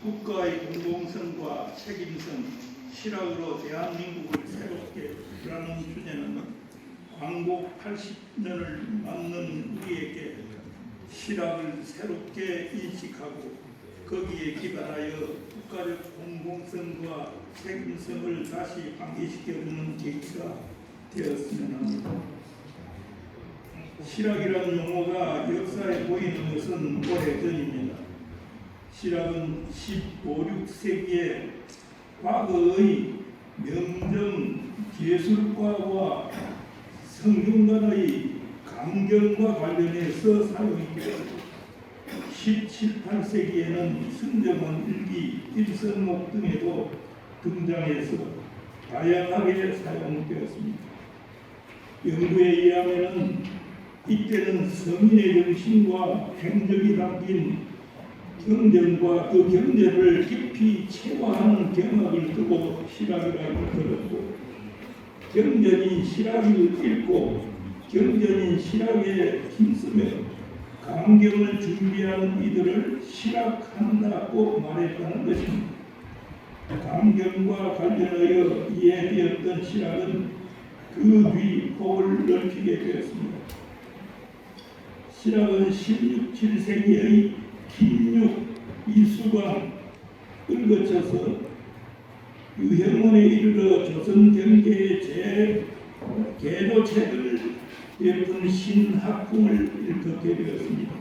국가의 공공성과 책임성, 실학으로 대한민국을 새롭게 이끌어가는 주제는 광복 80년을 맞는 우리에게 실학을 새롭게 인식하고 거기에 기반하여 국가적 공공성과 책임성을 다시 환기시켜주는 계기가 되었으면 합니다. 실학이라는 용어가 역사에 보이는 것은 오래전입니다. 실학은 15, 16세기에 과거의 명정 예술가와 성균관의 강경과 관련해서 사용이 되었고 17, 18세기에는 승정원 일기, 일성록 등에도 등장해서 다양하게 사용되었습니다. 연구에 의하면 이때는 서민의 정신과 행적이 담긴 경전과 그 경전을 깊이 체화하는 경악을 두고 실학이라고 들었고, 경전인 실학을 읽고 경전인 실학에 힘쓰며 강경을 준비하는 이들을 실학한다고 말했다는 것입니다. 강경과 관련하여 이해되었던 실학은 그 뒤 폭을 넓히게 되었습니다. 실학은 16, 17세기의 김육, 이수광을 거쳐서 유형원에 이르러 조선 경제의 제개도책을 예쁜 신학풍을 일컫게 되었습니다.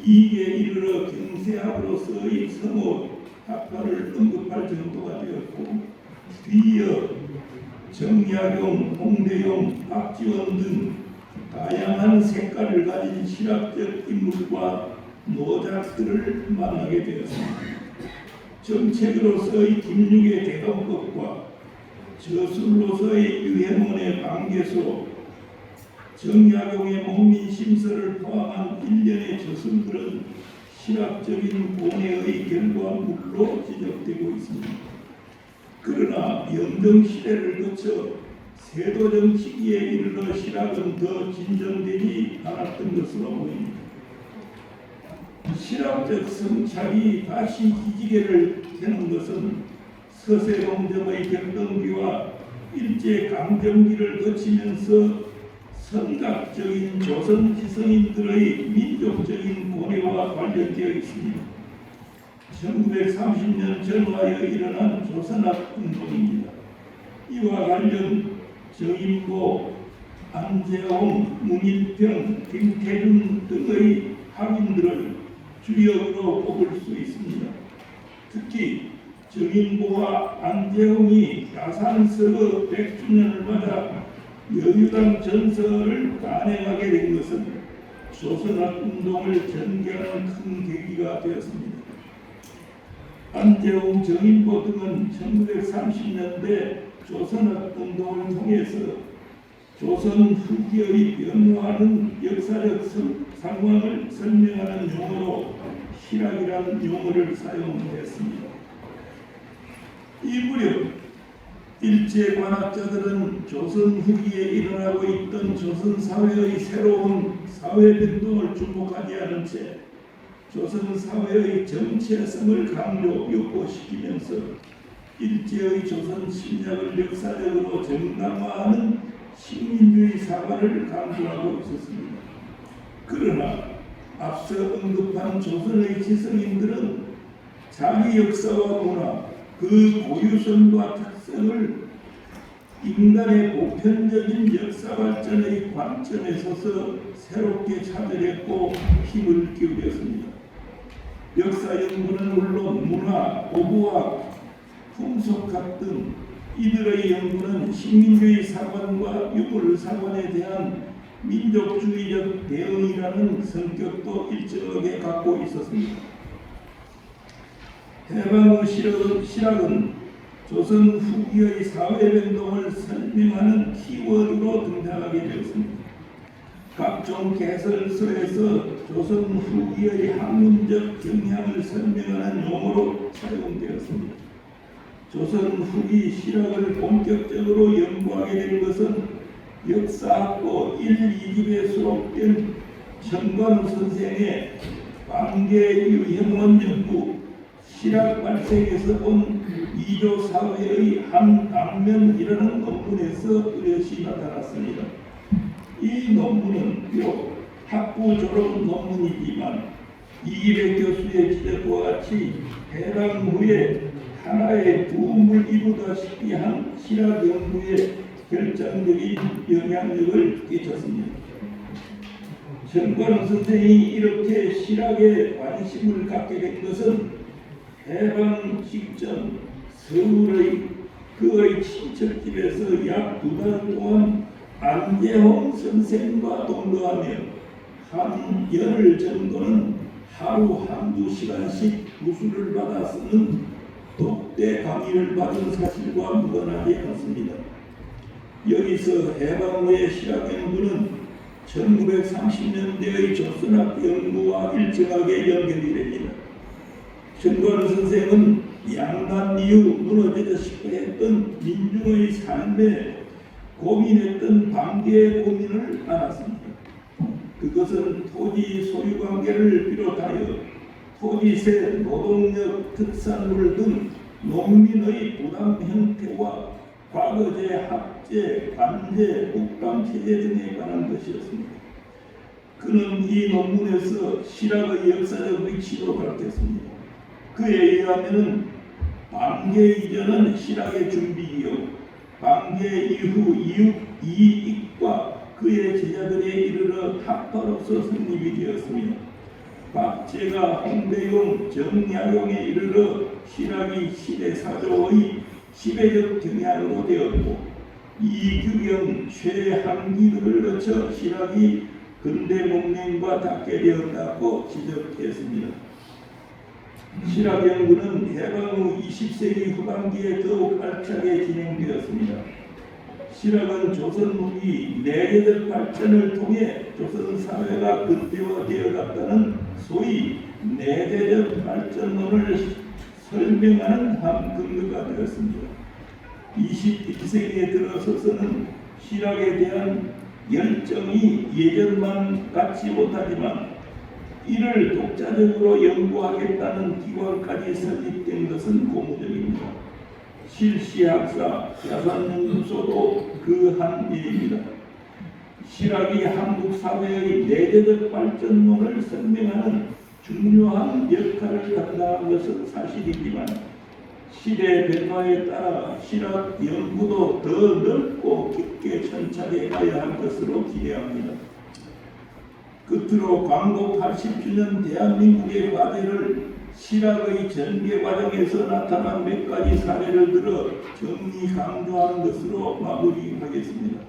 이익에 이르러 경세학으로서의 성호 학파를 언급할 정도가 되었고, 뒤이어 정약용, 홍대용, 박지원 등 다양한 색깔을 가진 실학적 인물과 노작들을 만나게 되었습니다. 정책으로서의 김육의 대동법과 저술로서의 유행원의 반개소, 정약용의 목민심서를 포함한 일련의 저술들은 실학적인 고뇌의 결과물로 지적되고 있습니다. 그러나 영정시대를 거쳐 세도정치기에 이르러 실학은 더 진전되지 않았던 것으로 보입니다. 실학적 성찰이 다시 기지개를 켜는 것은 서세동정의 격동기와 일제강점기를 거치면서 선각적인 조선지성인들의 민족적인 고뇌와 관련되어 있습니다. 1930년 전후하여 일어난 조선학운동입니다. 이와 관련 정인보, 안재홍, 문일평, 김태준 등의 학인들을 주역으로 뽑을 수 있습니다. 특히 정인보와 안재홍이 다산서거 100주년을 맞아 여유당 전설을 간행하게 된 것은 조선학운동을 전개하는 큰 계기가 되었습니다. 안재홍, 정인보 등은 1930년대 조선학운동을 통해서 조선 후기의 변화하는 역사적 상황을 설명하는 용어로 실학이라는 용어를 사용했습니다. 이 무렵 일제관학자들은 조선 후기에 일어나고 있던 조선 사회의 새로운 사회 변동을 주목하지 않은 채 조선 사회의 정체성을 강조 요구시키면서 일제의 조선 침략을 역사적으로 정당화하는 식민주의 사과를 강조하고 있었습니다. 그러나 앞서 언급한 조선의 지성인들은 자기 역사와 문화, 그 고유성과 특성을 인간의 보편적인 역사 발전의 관점에 서서 새롭게 찾아냈고 힘을 기울였습니다. 역사 연구는 물론 문화, 고고학, 풍속학 등 이들의 연구는 식민주의 사관과 유물 사관에 대한 민족주의적 대응이라는 성격도 일정하게 갖고 있었습니다. 해방 후 실학은 조선 후기의 사회 변동을 설명하는 키워드로 등장하게 되었습니다. 각종 개설서에서 조선 후기의 학문적 경향을 설명하는 용어로 사용되었습니다. 조선 후기 실학을 본격적으로 연구하게 된 것은 역사학고 1, 2집에 수록된 천관우 선생의 관계유형원 연구, 실학 발생에서 온 이조 사회의 한 단면이라는 논문에서 뚜렷이 나타났습니다. 이 논문은 비록 학부 졸업 논문이지만 이기백 교수의 지적과 같이 해방 후에 하나의 부음을 이루다시피 한 실학 연구에 결정적인 영향력을 끼쳤습니다. 정관훈 선생이 이렇게 실학에 관심을 갖게 된 것은 해방 직전 서울의 그의 친척집에서 약 2달 동안 안재홍 선생과 동거하며 한 열흘 정도는 하루 한두 시간씩 구술을 받아 쓰는 독대 강의를 받은 사실과 무관하지 않습니다. 여기서 해방 후의 실학 연구는 1930년대의 조선학 연구와 일정하게 연결이 됩니다. 정관훈 선생은 양난 이후 무너지다시피 했던 민중의 삶에 고민했던 반개의 고민을 알았습니다. 그것은 토지 소유 관계를 비롯하여 토지세, 노동력, 특산물 등 농민의 부담 형태와 과거제, 학제, 관제, 국방체제 등에 관한 것이었습니다. 그는 이 논문에서 실학의 역사적 위치도 밝혔습니다. 그에 의하면 반개 이전은 실학의 준비이요 반개 이후 이익과 그의 제자들에 이르러 학파로서 성립이 되었습니다. 박제가 홍대용, 정약용에 이르러 실학이 시대사조의 시대적 경향으로 되었고 이규경, 최한기 등을 거쳐 실학이 근대문명과 닿게 되었다고 지적했습니다. 실학 연구는 해방 후 20세기 후반기에 더욱 알차게 진행되었습니다. 실학은 조선 후기 내재적 발전을 통해 조선 사회가 근대화되어 갔다는 소위 내재적 발전론을 설명하는 한 근거가 되었습니다. 21세기에 들어서서는 실학에 대한 열정이 예전만 같지 못하지만 이를 독자적으로 연구하겠다는 기관까지 설립된 것은 고무적입니다. 실시학사 야산연구소도 그 한 예입니다. 실학이 한국 사회의 내재적 발전론을 설명하는 중요한 역할을 감당한 것은 사실이지만 시대 변화에 따라 실학 연구도 더 넓고 깊게 천착해 가야 할 것으로 기대합니다. 끝으로 광복 80주년 대한민국의 과제를 실학의 전개 과정에서 나타난 몇 가지 사례를 들어 정리 강조하는 것으로 마무리하겠습니다.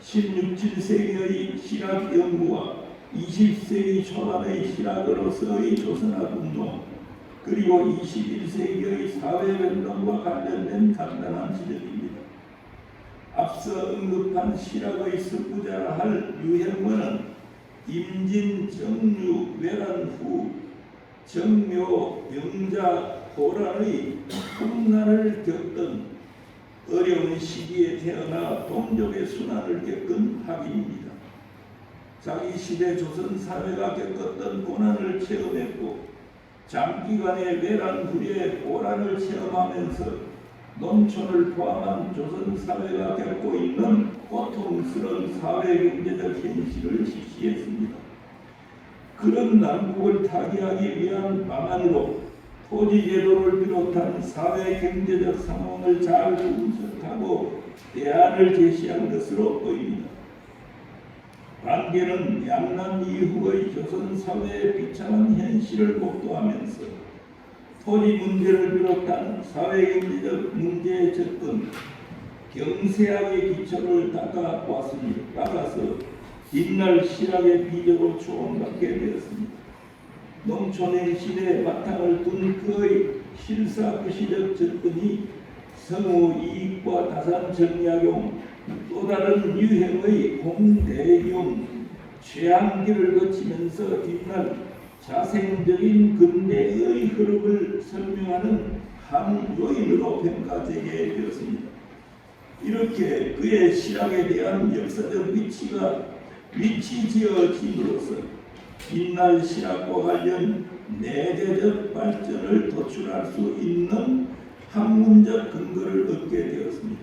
16, 17세기의 실학 연구와 20세기 초반의 실학으로서의 조선학 운동, 그리고 21세기의 사회변동과 관련된 간단한 지적입니다. 앞서 언급한 실학의 선구자라 할 유형문은 임진, 정유, 외란 후 정묘, 병자, 고란의 풍난을 겪던 어려운 시기에 태어나 동족의 순환을 겪은 학인입니다. 자기 시대 조선 사회가 겪었던 고난을 체험했고 장기간의 외란 후에 고란을 체험하면서 농촌을 포함한 조선 사회가 겪고 있는 고통스러운 사회경제적 현실을 직시했습니다. 그런 난국을 타개하기 위한 방안으로 토지제도를 비롯한 사회경제적 상황을 잘 분석하고 대안을 제시한 것으로 보입니다. 반개는 양난 이후의 조선 사회의 비참한 현실을 목도하면서 토지 문제를 비롯한 사회경제적 문제에 접근, 경세학의 기초를 닦아왔습니다. 따라서 옛날 실학의 비적으로 추앙받게 되었습니다. 농촌의 시대에 바탕을 둔 그의 실사구시적 접근이 성우 이익과 다산 정약용, 또 다른 유형의 홍대용, 최한기를 거치면서 뒷날 자생적인 근대의 흐름을 설명하는 한 요인으로 평가되게 되었습니다. 이렇게 그의 실학에 대한 역사적 위치 지어짐으로써 옛날 실학과 관련 내재적 발전을 도출할 수 있는 학문적 근거를 얻게 되었습니다.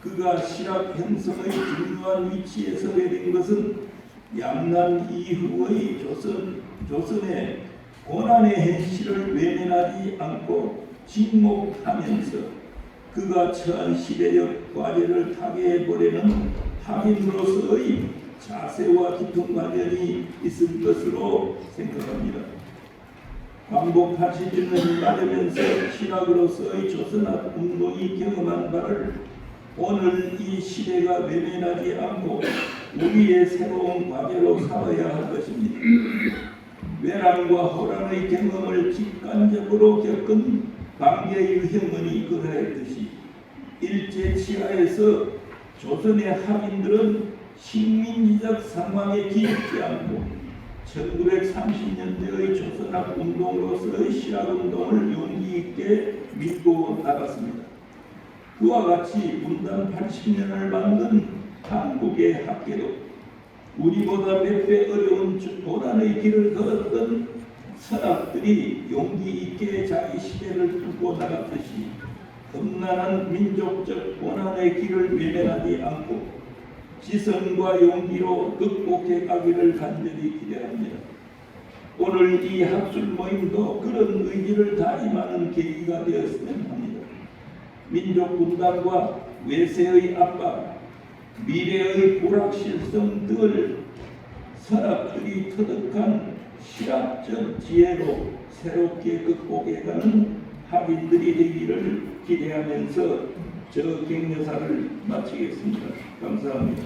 그가 실학 형성의 중요한 위치에서 내린 것은 양난 이후의 조선의 고난의 현실을 외면하지 않고 직목하면서 그가 처한 시대적 과제를 타개해보려는 학인으로서의 자세와 깊은 관련이 있을 것으로 생각합니다. 광복 80주년이 맞으면서 실학으로서의 조선학 운동이 경험한 바를 오늘 이 시대가 외면하지 않고 우리의 새로운 과제로 삼아야 할 것입니다. 외란과 호란의 경험을 직관적으로 겪은 방계유 형문이 그러했듯이 일제치하에서 조선의 학인들은 식민지적 상황에 기죽지 않고 1930년대의 조선학 운동으로서의 실학운동을 용기 있게 밀고 나갔습니다. 그와 같이 분단 80년을 만든 한국의 학계도 우리보다 몇 배 어려운 고난의 길을 걸었던 선학들이 용기 있게 자기 시대를 뚫고 나갔듯이 험난한 민족적 고난의 길을 외면하지 않고 지성과 용기로 극복해 가기를 간절히 기대합니다. 오늘 이 학술 모임도 그런 의지를 다짐하는 계기가 되었으면 합니다. 민족 분단과 외세의 압박, 미래의 불확실성 등을 선학들이 터득한 실학적 지혜로 새롭게 극복해가는 학인들이 되기를 기대하면서 저 격려사를 마치겠습니다. 감사합니다.